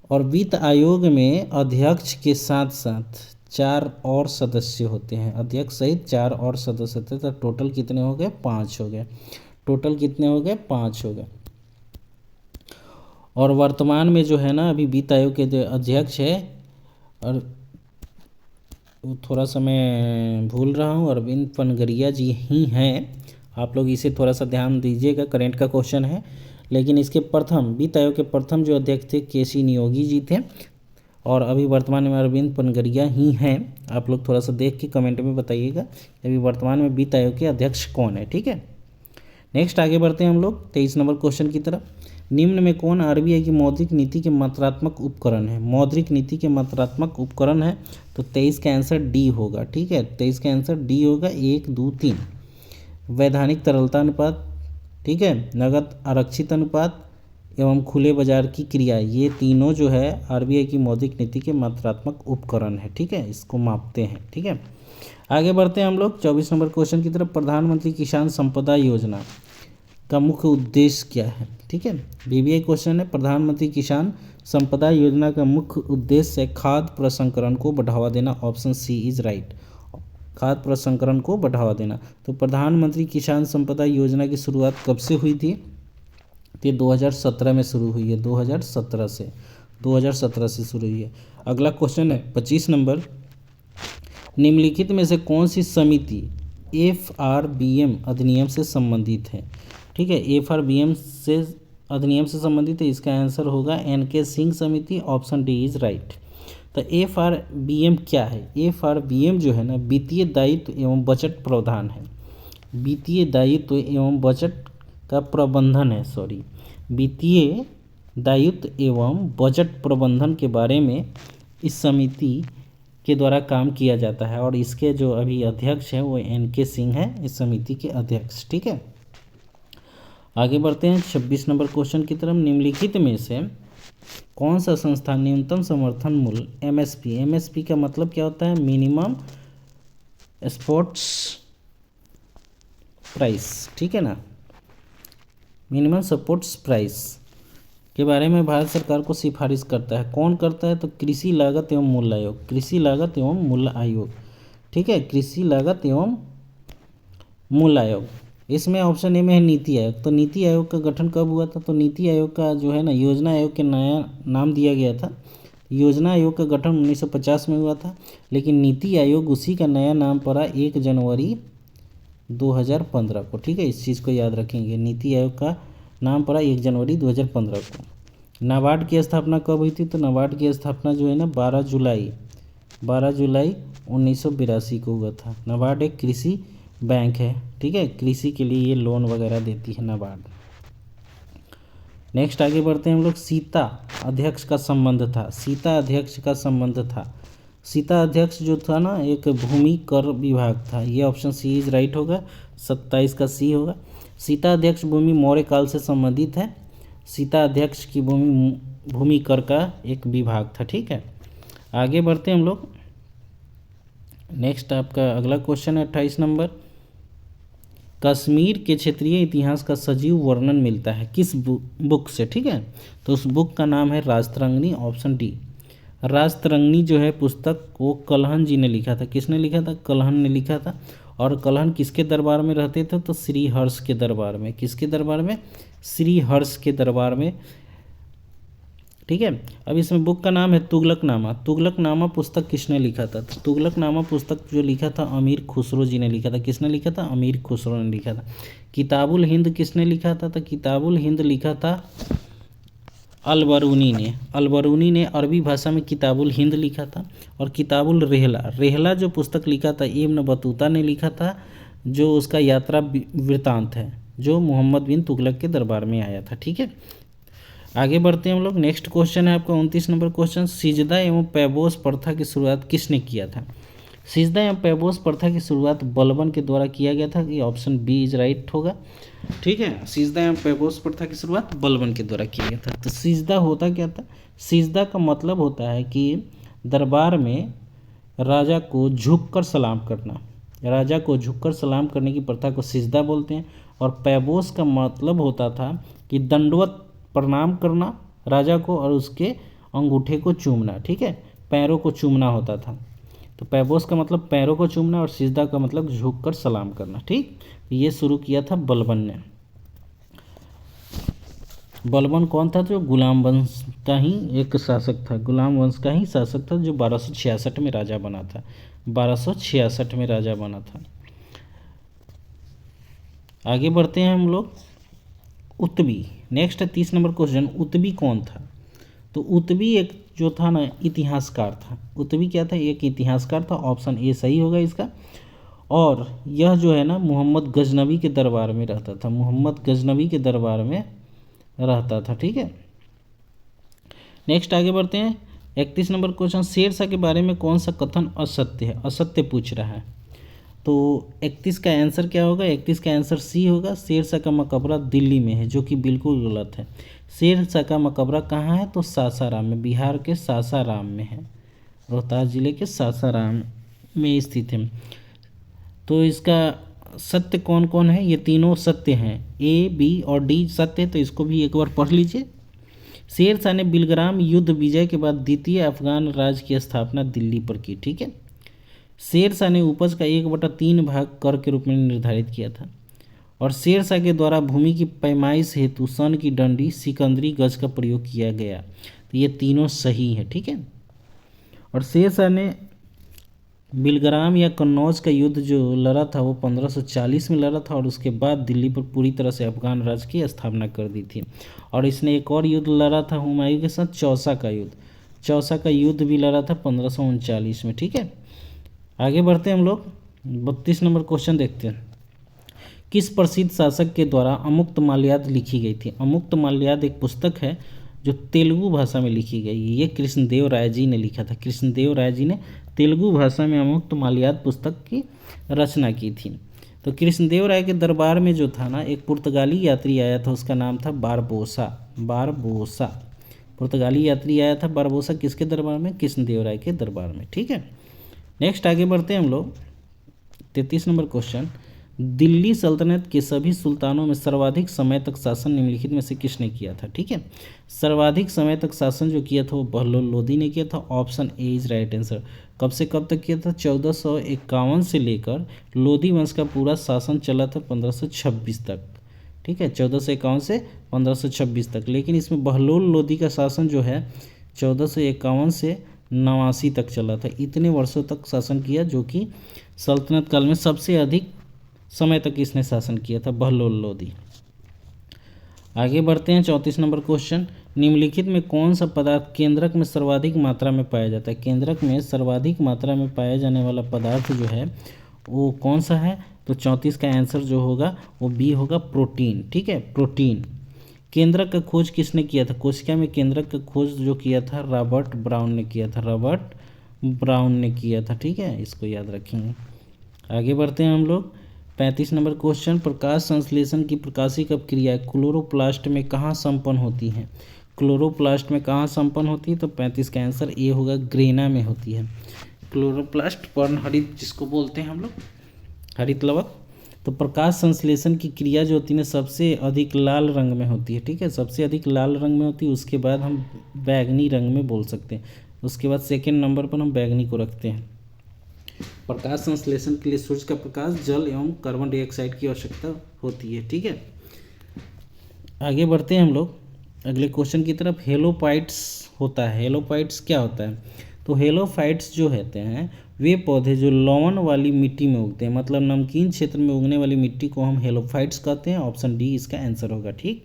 और वित्त आयोग में अध्यक्ष के साथ साथ 4 और सदस्य होते हैं, अध्यक्ष सहित 4 और सदस्य होते हैं। तो टोटल कितने हो गए, 5 हो गए, टोटल कितने हो गए, 5 हो गए। और वर्तमान में जो है ना अभी वित्त आयोग के जो अध्यक्ष है, और थोड़ा सा मैं भूल रहा हूँ, अरविंद पनगरिया जी ही हैं। आप लोग इसे थोड़ा सा ध्यान दीजिएगा, करेंट का क्वेश्चन है। लेकिन इसके प्रथम वित्त आयोग के प्रथम जो अध्यक्ष थे केसी नियोगी जी थे, और अभी वर्तमान में अरविंद पनगरिया ही हैं। आप लोग थोड़ा सा देख के कमेंट में बताइएगा अभी वर्तमान में वित्त आयोग के अध्यक्ष कौन है, ठीक है। नेक्स्ट आगे बढ़ते हैं हम लोग 23 नंबर क्वेश्चन की तरफ। निम्न में कौन आरबीआई की मौद्रिक नीति के मात्रात्मक उपकरण है, मौद्रिक नीति के मात्रात्मक उपकरण है, तो 23 का आंसर डी होगा, ठीक है, 23 का आंसर डी होगा। 1, 2, 3 वैधानिक तरलता अनुपात, ठीक है, नगद आरक्षित अनुपात एवं खुले बाजार की क्रिया, ये तीनों जो है आरबीआई की मौद्रिक नीति के मात्रात्मक उपकरण है, ठीक है, इसको मापते हैं, ठीक है। आगे बढ़ते हैं हम लोग 24 नंबर क्वेश्चन की तरफ। प्रधानमंत्री किसान संपदा योजना का मुख्य उद्देश्य क्या है? ठीक है, बीबीआई क्वेश्चन है। प्रधानमंत्री किसान संपदा योजना का मुख्य उद्देश्य है खाद्य प्रसंस्करण को बढ़ावा देना। ऑप्शन सी इज राइट, खाद्य प्रसंस्करण को बढ़ावा देना। तो प्रधानमंत्री किसान संपदा योजना की शुरुआत कब से हुई थी? तो 2017 में शुरू हुई है, 2017 से शुरू हुई है। अगला क्वेश्चन है 25 नंबर, निम्नलिखित में से कौन सी समिति FRBM अधिनियम से संबंधित है? ठीक है, FRBM से अधिनियम से संबंधित है, इसका आंसर होगा NK सिंह समिति। Option D is right. तो FRBM क्या है? FRBM जो है ना, वित्तीय दायित्व एवं बजट प्रावधान है। वित्तीय दायित्व एवं बजट का प्रबंधन है, वित्तीय दायित्व एवं बजट प्रबंधन के बारे में इस समिति के द्वारा काम किया जाता है, और इसके जो अभी अध्यक्ष हैं वो NK सिंह हैं, इस समिति के अध्यक्ष। ठीक है, आगे बढ़ते हैं 26 नंबर क्वेश्चन की तरफ। निम्नलिखित में से कौन सा संस्थान न्यूनतम समर्थन मूल्य MSP का मतलब क्या होता है? मिनिमम सपोर्ट्स प्राइस, ठीक है ना, मिनिमम सपोर्ट्स प्राइस के बारे में भारत सरकार को सिफारिश करता है। कौन करता है? तो कृषि लागत एवं मूल्य आयोग, कृषि लागत एवं मूल्य आयोग। ठीक है, कृषि लागत एवं मूल्य आयोग। इसमें ऑप्शन ए में है नीति आयोग। तो नीति आयोग का गठन कब हुआ था? तो नीति आयोग का जो है ना, योजना आयोग के नया नाम दिया गया था। योजना आयोग का गठन 1950 में हुआ था, लेकिन नीति आयोग उसी का नया नाम पड़ा 1 जनवरी 2015 को। ठीक है, इस चीज़ को याद रखेंगे, नीति आयोग का नाम पड़ा 1 जनवरी 2015 को। नाबार्ड की स्थापना कब हुई थी? तो नाबार्ड की स्थापना जो है ना 12 जुलाई 1982 को हुआ था। नाबार्ड एक कृषि बैंक है। ठीक है, कृषि के लिए ये लोन वगैरह देती है नाबार्ड। नेक्स्ट आगे बढ़ते हैं हम लोग। सीता अध्यक्ष का संबंध था। सीता अध्यक्ष जो था ना, एक भूमि कर विभाग था। ये ऑप्शन सी इज राइट होगा, 27 का सी होगा। सीता अध्यक्ष भूमि मौर्य काल से संबंधित है। सीता अध्यक्ष की भूमि कर का एक विभाग था। ठीक है, आगे बढ़ते हैं हम लोग। नेक्स्ट आपका अगला क्वेश्चन है 28 नंबर, कश्मीर के क्षेत्रीय इतिहास का सजीव वर्णन मिलता है किस बुक से? ठीक है, तो उस बुक का नाम है राजतरंगिणी। ऑप्शन डी, राजतरंगिणी जो है पुस्तक वो कल्हण जी ने लिखा था। किसने लिखा था? कल्हण ने लिखा था। और कल्हण किसके दरबार में रहते थे? तो श्री हर्ष के दरबार में। किसके दरबार में? श्री हर्ष के दरबार में। ठीक है, अब इसमें बुक का नाम है तुगलकनामा। तुगलकनामा पुस्तक किसने लिखा था? तो तुगलकनामा पुस्तक जो लिखा था अमीर खुसरो जी ने लिखा था। किसने लिखा था? अमीर खुसरो ने लिखा था। किताबुल हिंद किसने लिखा था? तो किताबुल हिंद लिखा था अलबरूनी ने। अलबरूनी ने अरबी भाषा में किताबुल हिंद लिखा था। और किताबुल रेहला जो पुस्तक लिखा था इब्न बतूता ने लिखा था, जो उसका यात्रा वृत्तांत है, जो मोहम्मद बिन तुगलक के दरबार में आया था। ठीक है, आगे बढ़ते हैं हम लोग। नेक्स्ट क्वेश्चन है आपका 29 नंबर क्वेश्चन, सिजदा एवं पैबोस प्रथा की शुरुआत किसने किया था? सिजदा एवं पैबोस प्रथा की शुरुआत बलबन के द्वारा किया गया था। ये ऑप्शन बी इज राइट होगा। ठीक है, सिजदा एवं पैबोस प्रथा की शुरुआत बलबन के द्वारा किया गया था। तो सिजदा होता क्या था? सिजदा का मतलब होता है कि दरबार में राजा को झुककर सलाम करना। राजा को झुककर सलाम करने की प्रथा को सिजदा बोलते हैं। और पैबोस का मतलब होता था कि दंडवत प्रणाम करना राजा को और उसके अंगूठे को चूमना। ठीक है, पैरों को चूमना होता था। तो पैबोस का मतलब पैरों को चूमना और सिजदा का मतलब झुककर सलाम करना। ठीक, ये शुरू किया था बलबन ने। बलबन कौन था? जो गुलाम वंश का ही एक शासक था। गुलाम वंश का ही शासक था, जो 1266 में राजा बना था। 1266 में राजा बना था। आगे बढ़ते हैं हम लोग। उत्बी, नेक्स्ट है 30 नंबर क्वेश्चन, उत्बी कौन था? तो उत्बी एक जो था ना इतिहासकार था। उत्बी क्या था? एक इतिहासकार था। ऑप्शन ए सही होगा इसका। और यह जो है ना मोहम्मद गजनवी के दरबार में रहता था। मोहम्मद गजनवी के दरबार में रहता था। ठीक है, नेक्स्ट आगे बढ़ते हैं 31 नंबर क्वेश्चन, शेरशाह के बारे में कौन सा कथन असत्य है? असत्य पूछ रहा है। तो 31 का आंसर क्या होगा? 31 का आंसर सी होगा। शेरशाह का मकबरा दिल्ली में है, जो कि बिल्कुल गलत है। शेरशाह का मकबरा कहाँ है? तो सासाराम में, बिहार के सासाराम में है, रोहतास जिले के सासाराम में स्थित है। तो इसका सत्य कौन कौन है, ये तीनों सत्य हैं, ए बी और डी सत्य है, तो इसको भी एक बार पढ़ लीजिए। शेर शाह ने बिलग्राम युद्ध विजय के बाद द्वितीय अफगान राज्य की स्थापना दिल्ली पर की। ठीक है। शेर शाह ने उपज का 1/3 भाग कर के रूप में निर्धारित किया था। और शेर शाह के द्वारा भूमि की पैमाइश हेतु सन की डंडी सिकंदरी गज का प्रयोग किया गया। तो ये तीनों सही है। ठीक है। और शेर शाह ने बिलग्राम या कन्नौज का युद्ध जो लड़ा था वो 1540 में लड़ा था और उसके बाद दिल्ली पर पूरी तरह से अफगान राज्य की स्थापना कर दी थी। और इसने एक और युद्ध लड़ा था हुमायूं के साथ, चौसा का युद्ध। चौसा का युद्ध भी लड़ा था 1539 में। ठीक है। आगे बढ़ते हैं हम लोग, 32 नंबर क्वेश्चन देखते हैं। किस प्रसिद्ध शासक के द्वारा अमुक्त माल्याद लिखी गई थी? अमुक्त माल्याद एक पुस्तक है जो तेलुगु भाषा में लिखी गई है। ये कृष्णदेव राय जी ने लिखा था। कृष्णदेव राय जी ने तेलुगु भाषा में अमुक्त माल्याद पुस्तक की रचना की थी। तो कृष्णदेव राय के दरबार में जो था ना, एक पुर्तगाली यात्री आया था, उसका नाम था बारबोसा। बारबोसा पुर्तगाली यात्री आया था। बारबोसा किसके दरबार में? कृष्णदेव राय के दरबार में। ठीक है। नेक्स्ट आगे बढ़ते हैं हम लोग, 33 नंबर क्वेश्चन। दिल्ली सल्तनत के सभी सुल्तानों में सर्वाधिक समय तक शासन निम्नलिखित में से किसने किया था? ठीक है। सर्वाधिक समय तक शासन जो किया था वो बहलोल लोदी ने किया था। Option A is right answer. कब से कब तक किया था? 1451 से लेकर लोदी वंश का पूरा शासन चला था 1526 तक। ठीक है। 1451 से 1526 तक। लेकिन इसमें बहलोल लोदी का शासन जो है 1451 से 89 तक चला था। इतने वर्षों तक शासन किया, जो कि सल्तनत काल में सबसे अधिक समय तक इसने शासन किया था, बहलोल लोदी। आगे बढ़ते हैं, 34 नंबर क्वेश्चन। निम्नलिखित में कौन सा पदार्थ केंद्रक में सर्वाधिक मात्रा में पाया जाता है? केंद्रक में सर्वाधिक मात्रा में पाया जाने वाला पदार्थ जो है वो कौन सा है? तो 34 का आंसर जो होगा वो बी होगा, प्रोटीन। ठीक है, प्रोटीन। केंद्रक का खोज किसने किया था? कोशिका में केंद्रक का खोज जो किया था रॉबर्ट ब्राउन ने किया था। रॉबर्ट ब्राउन ने किया था। ठीक है, इसको याद रखेंगे। आगे बढ़ते हैं हम लोग, 35 नंबर क्वेश्चन। प्रकाश संश्लेषण की प्रकाशिक अपक्रिया क्लोरोप्लास्ट में कहाँ संपन्न होती है? क्लोरोप्लास्ट में कहाँ संपन्न होती है? तो 35 का आंसर ए होगा, ग्रेना में होती है। क्लोरोप्लास्ट पर्णहरित जिसको बोलते हैं हम लोग, हरित लवक। तो प्रकाश संश्लेषण की क्रिया जो होती है सबसे अधिक लाल रंग में होती है। ठीक है, सबसे अधिक लाल रंग में होती है। उसके बाद हम बैगनी रंग में बोल सकते हैं। उसके बाद सेकेंड नंबर पर हम बैगनी को रखते हैं। प्रकाश संश्लेषण के लिए सूर्य का प्रकाश, जल एवं कार्बन डाइऑक्साइड की आवश्यकता होती है। ठीक है, आगे बढ़ते हैं हम लोग अगले क्वेश्चन की तरफ। हेलोफाइट्स होता है। हेलोफाइट्स क्या होता है? तो हेलोफाइट्स जो होते हैं वे पौधे जो लवण वाली मिट्टी में उगते हैं, मतलब नमकीन क्षेत्र में उगने वाली मिट्टी को हम हेलोफाइट्स कहते हैं। ऑप्शन डी इसका आंसर होगा। ठीक,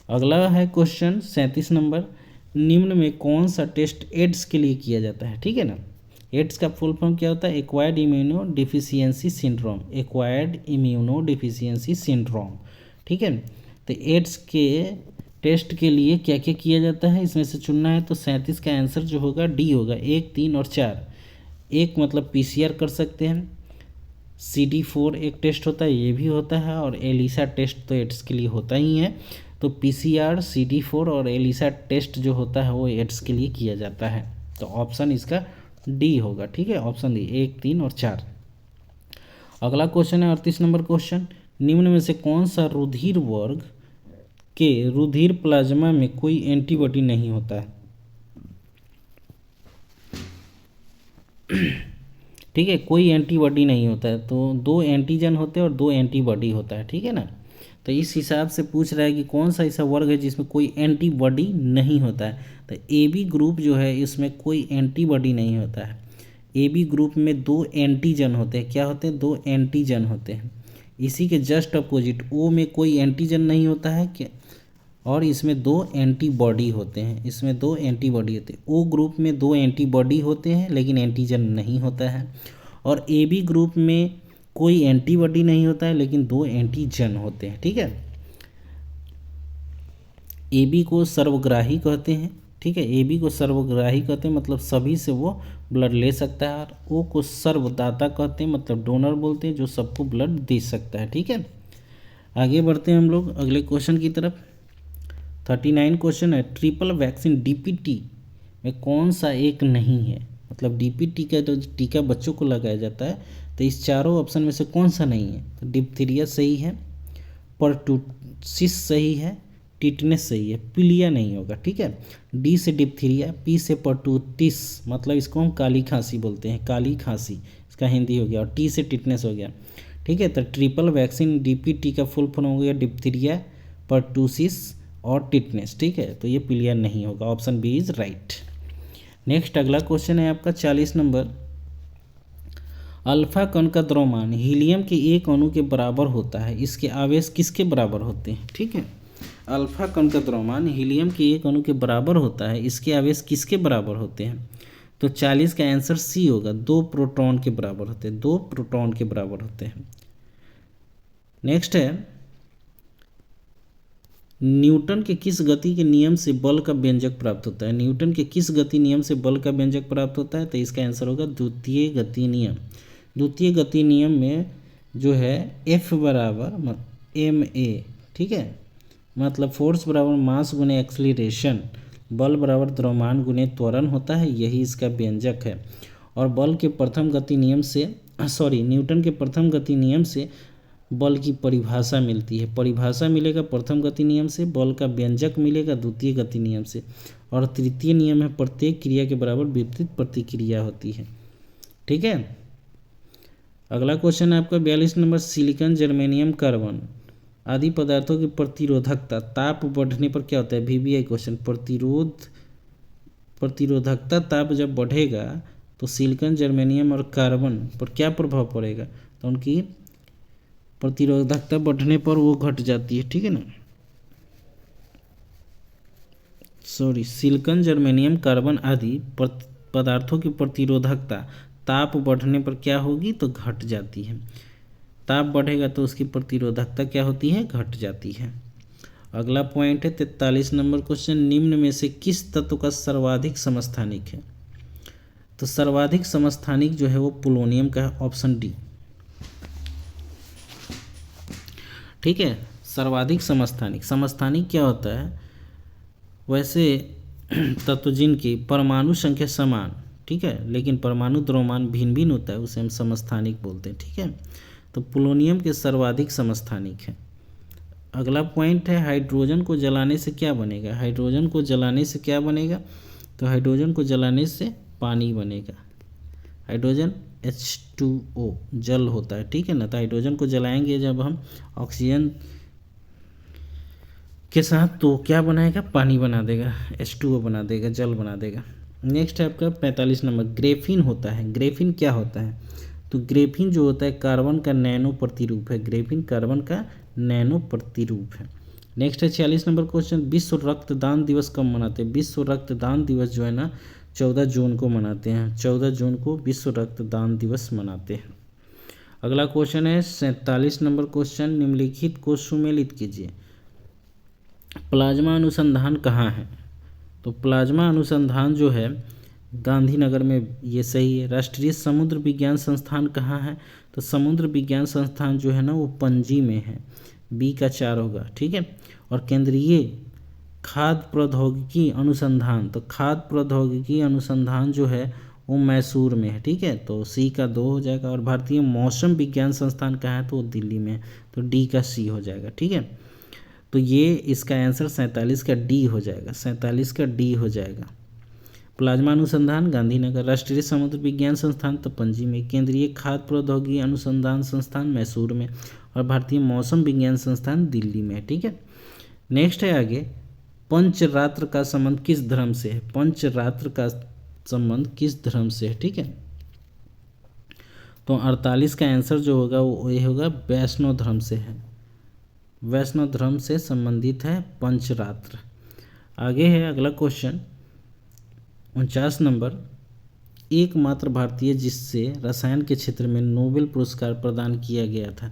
अगला है क्वेश्चन 37 नंबर। निम्न में कौन सा टेस्ट एड्स के लिए किया जाता है? ठीक है ना, एड्स का फुल फॉर्म क्या होता है? Acquired immuno deficiency syndrome. Acquired immuno deficiency syndrome. ठीक है, तो एड्स के टेस्ट के लिए क्या क्या किया जाता है इसमें से चुनना है। तो 37 का आंसर जो होगा डी होगा, 1, 3 और 4। एक मतलब पीसीआर कर सकते हैं, CD4 एक टेस्ट होता है, ये भी होता है, और एलिसा टेस्ट तो एड्स के लिए होता ही है। तो पीसीआर, CD4 और एलिसा टेस्ट जो होता है वो एड्स के लिए किया जाता है। तो ऑप्शन इसका डी होगा। ठीक है, ऑप्शन डी, 1, 3 और 4। अगला क्वेश्चन है 38 नंबर क्वेश्चन। निम्न में से कौन सा रुधिर वर्ग के रुधिर प्लाज्मा में कोई एंटीबॉडी नहीं होता है? ठीक है, कोई एंटीबॉडी नहीं होता है। तो 2 एंटीजन होते हैं और 2 एंटीबॉडी होता है। ठीक है ना, तो इस हिसाब से पूछ रहा है कि कौन सा ऐसा वर्ग है जिसमें कोई एंटीबॉडी नहीं होता है। तो AB ग्रुप जो है इसमें कोई एंटीबॉडी नहीं होता है। AB ग्रुप में 2 एंटीजन होते हैं। क्या होते हैं? 2 एंटीजन होते हैं। इसी के जस्ट अपोजिट O में कोई एंटीजन नहीं होता है क्या, और इसमें 2 एंटीबॉडी होते हैं। इसमें 2 एंटीबॉडी होते हैं। O ग्रुप में 2 एंटीबॉडी होते हैं लेकिन एंटीजन नहीं होता है। और AB ग्रुप में कोई एंटीबॉडी नहीं होता है लेकिन 2 एंटीजन होते हैं। ठीक है, AB को सर्वग्राही कहते हैं। ठीक है, AB को सर्वग्राही कहते हैं, मतलब सभी से वो ब्लड ले सकता है। और O को सर्वदाता कहते हैं, मतलब डोनर बोलते हैं, जो सबको ब्लड दे सकता है। ठीक है, आगे बढ़ते हैं हम लोग अगले क्वेश्चन की तरफ। 39 क्वेश्चन है। ट्रिपल वैक्सीन DPT में कौन सा एक नहीं है? मतलब डीपी टीका जो टीका बच्चों को लगाया जाता है, तो इस चारों ऑप्शन में से कौन सा नहीं है? तो डिप्थीरिया सही है, परटूसिस सही है, टिटनेस सही है, पीलिया नहीं होगा। ठीक है, डी से डिप्थीरिया, पी से परटूटिस, मतलब इसको हम काली खांसी बोलते हैं, काली खांसी इसका हिंदी हो गया, और टी से टिटनेस हो गया। ठीक है, तो ट्रिपल वैक्सीन डीपीटी का फुल फॉर्म हो गया डिप्थीरिया, परटूसिस और टिटनेस। ठीक है, तो ये पीलिया नहीं होगा, option B is right. Next अगला क्वेश्चन है आपका 40 नंबर। अल्फा कण का द्रव्यमान हीलियम के एक अणु के बराबर होता है, इसके आवेश किसके बराबर होते हैं? ठीक है, अल्फा कण का द्रव्यमान हीलियम के एक अणु के बराबर होता है, इसके आवेश किसके बराबर होते हैं? तो 40 का आंसर सी होगा, 2 प्रोटॉन के बराबर होते हैं, 2 प्रोटॉन के बराबर होते हैं। नेक्स्ट है, न्यूटन के किस गति के नियम से बल का व्यंजक प्राप्त होता है? न्यूटन के किस गति नियम से बल का व्यंजक प्राप्त होता है? तो इसका आंसर होगा द्वितीय गति नियम। द्वितीय गति नियम में जो है F बराबर ma, ठीक है, मतलब फोर्स बराबर मास गुने एक्सीलरेशन, बल बराबर द्रव्यमान गुने त्वरण होता है, यही इसका व्यंजक है। और बल के प्रथम गति नियम से न्यूटन के प्रथम गति नियम से बल की परिभाषा मिलती है। परिभाषा मिलेगा प्रथम गति नियम से, बल का व्यंजक मिलेगा द्वितीय गति नियम से, और तृतीय नियम है प्रत्येक क्रिया के बराबर विपरीत प्रतिक्रिया होती है। ठीक है, अगला क्वेश्चन है आपका 42 नंबर। सिलिकॉन, जर्मेनियम, कार्बन आदि पदार्थों की प्रतिरोधकता ताप बढ़ने पर क्या होता है? VBI question. प्रतिरोधकता ताप जब बढ़ेगा तो सिलिकॉन, जर्मेनियम और कार्बन पर क्या प्रभाव पड़ेगा? तो उनकी प्रतिरोधकता बढ़ने पर वो घट जाती है। ठीक है ना, सिलिकॉन, जर्मेनियम, कार्बन आदि पदार्थों की प्रतिरोधकता ताप बढ़ने पर क्या होगी? तो घट जाती है। ताप बढ़ेगा तो उसकी प्रतिरोधकता क्या होती है? घट जाती है। अगला पॉइंट है 43 नंबर क्वेश्चन। निम्न में से किस तत्व का सर्वाधिक समस्थानिक है? तो सर्वाधिक समस्थानिक जो है वो पोलोनियम का है, ऑप्शन डी। ठीक है, सर्वाधिक समस्थानिक, समस्थानिक क्या होता है? वैसे तत्व जिनकी परमाणु संख्या समान, ठीक है, लेकिन परमाणु द्रव्यमान भिन्न भिन्न होता है, उसे हम समस्थानिक बोलते हैं। ठीक है, तो पोलोनियम के सर्वाधिक समस्थानिक है। अगला पॉइंट है, हाइड्रोजन को जलाने से क्या बनेगा? हाइड्रोजन को जलाने से क्या बनेगा? तो हाइड्रोजन को जलाने से पानी बनेगा। हाइड्रोजन H2O जल होता है। ठीक है ना, तो हाइड्रोजन को जलाएंगे जब हम ऑक्सीजन के साथ, तो क्या बनाएगा? पानी बना देगा, H2O बना देगा, जल बना देगा। नेक्स्ट है आपका 45 नंबर। ग्रेफिन होता है, ग्रेफिन क्या होता है? तो ग्रेफिन जो होता है कार्बन का नैनो प्रतिरूप है, ग्रेफिन कार्बन का नैनो प्रतिरूप है। नेक्स्ट है 46 नंबर क्वेश्चन। विश्व रक्तदान दिवस कब मनाते हैं? विश्व रक्तदान दिवस जो है ना 14 जून को मनाते हैं, 14 जून को विश्व रक्तदान दिवस मनाते हैं। अगला क्वेश्चन है 47 नंबर क्वेश्चन। निम्नलिखित को सुमेलित कीजिए। प्लाज्मा अनुसंधान कहाँ है? तो प्लाज्मा अनुसंधान जो है गांधीनगर में, ये सही है। राष्ट्रीय समुद्र विज्ञान संस्थान कहाँ है? तो समुद्र विज्ञान संस्थान जो है ना वो पणजी में है, बी का 4 होगा। ठीक है, और केंद्रीय खाद्य प्रौद्योगिकी अनुसंधान, तो खाद्य प्रौद्योगिकी अनुसंधान जो है वो मैसूर में है। ठीक है, तो सी का 2 हो जाएगा। और भारतीय मौसम विज्ञान संस्थान कहाँ है? तो वो दिल्ली में है, तो डी का सी हो जाएगा। ठीक है, तो ये इसका आंसर 47 का डी हो जाएगा, 47 का डी हो जाएगा। प्लाज्मा अनुसंधान गांधीनगर, राष्ट्रीय समुद्र विज्ञान संस्थान तो पणजी में, केंद्रीय खाद्य प्रौद्योगिकी अनुसंधान संस्थान मैसूर में, और भारतीय मौसम विज्ञान संस्थान दिल्ली में। ठीक है, नेक्स्ट है आगे, पंचरात्र का संबंध किस धर्म से है? पंचरात्र का संबंध किस धर्म से है? ठीक है, तो 48 का आंसर जो होगा वो ये होगा, वैष्णव धर्म से है, वैष्णव धर्म से संबंधित है पंचरात्र। आगे है अगला क्वेश्चन 49 नंबर। एकमात्र भारतीय जिससे रसायन के क्षेत्र में नोबेल पुरस्कार प्रदान किया गया था,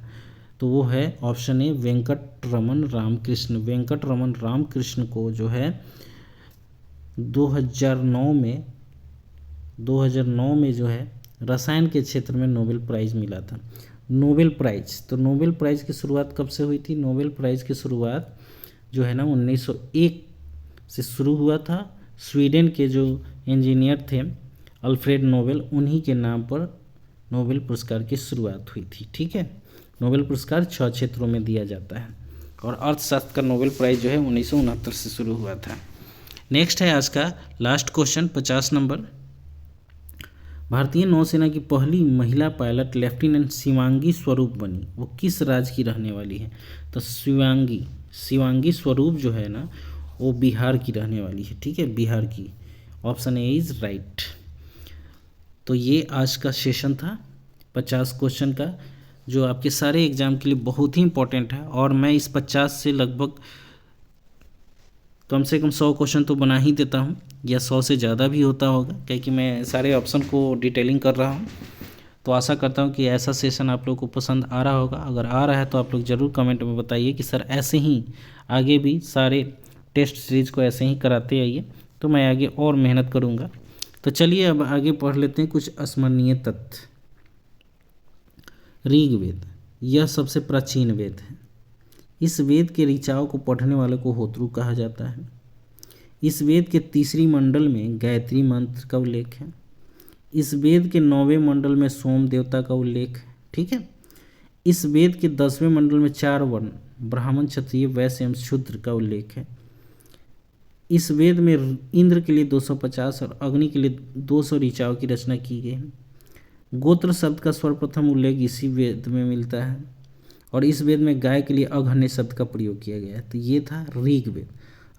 तो वो है ऑप्शन ए वेंकटरमन रामकृष्ण। वेंकटरमन रामकृष्ण को जो है 2009 में जो है रसायन के क्षेत्र में नोबेल प्राइज़ मिला था। नोबेल प्राइज़, तो नोबेल प्राइज़ की शुरुआत कब से हुई थी? नोबेल प्राइज़ की शुरुआत जो है ना 1901 से शुरू हुआ था। स्वीडन के जो इंजीनियर थे अल्फ्रेड नोबेल, उन्हीं के नाम पर नोबेल पुरस्कार की शुरुआत हुई थी। ठीक है, नोबेल पुरस्कार 6 क्षेत्रों में दिया जाता है और अर्थशास्त्र का नोबेल प्राइज़ जो है 1969 से शुरू हुआ था। नेक्स्ट है आज का लास्ट क्वेश्चन 50 नंबर। भारतीय नौसेना की पहली महिला पायलट लेफ्टिनेंट शिवांगी स्वरूप बनी, वो किस राज्य की रहने वाली है? तो शिवांगी स्वरूप जो है ना, वो बिहार की रहने वाली है। ठीक है, बिहार की। Option A is right. तो ये आज का सेशन था 50 क्वेश्चन का, जो आपके सारे एग्जाम के लिए बहुत ही इंपॉर्टेंट है। और मैं इस 50 से लगभग कम से कम 100 क्वेश्चन तो बना ही देता हूँ, या 100 से ज़्यादा भी होता होगा, क्योंकि मैं सारे ऑप्शन को डिटेलिंग कर रहा हूँ। तो आशा करता हूँ कि ऐसा सेशन आप लोगों को पसंद आ रहा होगा। अगर आ रहा है तो आप लोग ज़रूर कमेंट में बताइए कि सर ऐसे ही आगे भी सारे टेस्ट सीरीज़ को ऐसे ही कराते आइए, तो मैं आगे और मेहनत करूँगा। तो चलिए अब आगे पढ़ लेते हैं कुछ स्मरणीय तथ्य। ऋग्वेद, यह सबसे प्राचीन वेद है। इस वेद के ऋचाओं को पढ़ने वाले को होतृ कहा जाता है। इस वेद के तीसरी मंडल में गायत्री मंत्र का उल्लेख है। इस वेद के 9वें मंडल में सोम देवता का उल्लेख है। ठीक है, इस वेद के 10वें मंडल में 4 वर्ण ब्राह्मण, क्षत्रिय, वैश्य एवं शूद्र का उल्लेख है। इस वेद में इंद्र के लिए 250 और अग्नि के लिए 200 ऋचाओं की रचना की गई है। गोत्र शब्द का सर्वप्रथम उल्लेख इसी वेद में मिलता है और इस वेद में गाय के लिए अघन्य शब्द का प्रयोग किया गया है। तो ये था ऋग्वेद।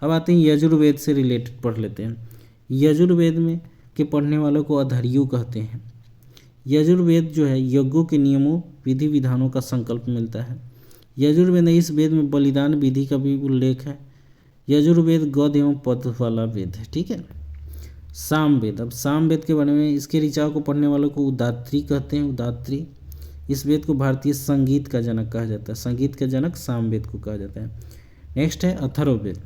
अब आते हैं यजुर्वेद से रिलेटेड पढ़ लेते हैं। यजुर्वेद में के पढ़ने वालों को अधर्यु कहते हैं। यजुर्वेद जो है यज्ञों के नियमों, विधि विधानों का संकल्प मिलता है। यजुर्वेद इस वेद में बलिदान विधि का भी उल्लेख है। यजुर्वेद गद एवं पद वाला वेद है। ठीक है, सामवेद, अब सामवेद के बारे में, इसके ऋचाओं को पढ़ने वालों को उदात्री कहते हैं। उदात्री, इस वेद को भारतीय संगीत का जनक कहा जाता है। संगीत का जनक सामवेद को कहा जाता है। नेक्स्ट है अथर्ववेद।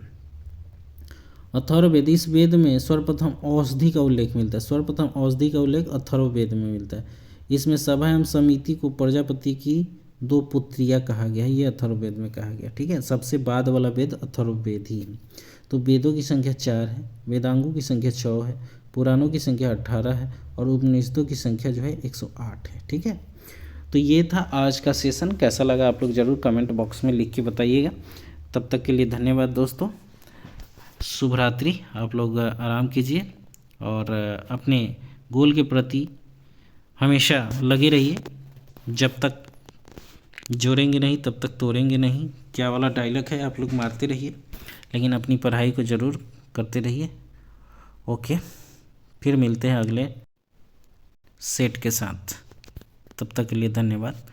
अथर्ववेद, इस वेद में सर्वप्रथम औषधि का उल्लेख मिलता है। सर्वप्रथम औषधि का उल्लेख अथर्ववेद में मिलता है। इसमें सभा एवं समिति को प्रजापति की 2 पुत्रियां कहा गया है, ये अथर्ववेद में कहा गया। ठीक है, सबसे बाद वाला वेद अथर्ववेद ही है। तो वेदों की संख्या 4 है, वेदांगों की संख्या 6 है, पुराणों की संख्या 18 है और उपनिषदों की संख्या जो है 108 है। ठीक है, तो ये था आज का सेशन। कैसा लगा आप लोग ज़रूर कमेंट बॉक्स में लिख के बताइएगा। तब तक के लिए धन्यवाद दोस्तों, शुभ रात्रि। आप लोग आराम कीजिए और अपने गोल के प्रति हमेशा लगे रहिए। जब तक जोड़ेंगे नहीं तब तक तोड़ेंगे नहीं, क्या वाला डायलॉग है, आप लोग मारते रहिए, लेकिन अपनी पढ़ाई को ज़रूर करते रहिए। ओके, फिर मिलते हैं अगले सेट के साथ। तब तक के लिए धन्यवाद।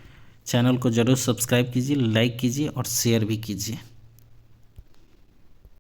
चैनल को ज़रूर सब्सक्राइब कीजिए, लाइक कीजिए और शेयर भी कीजिए।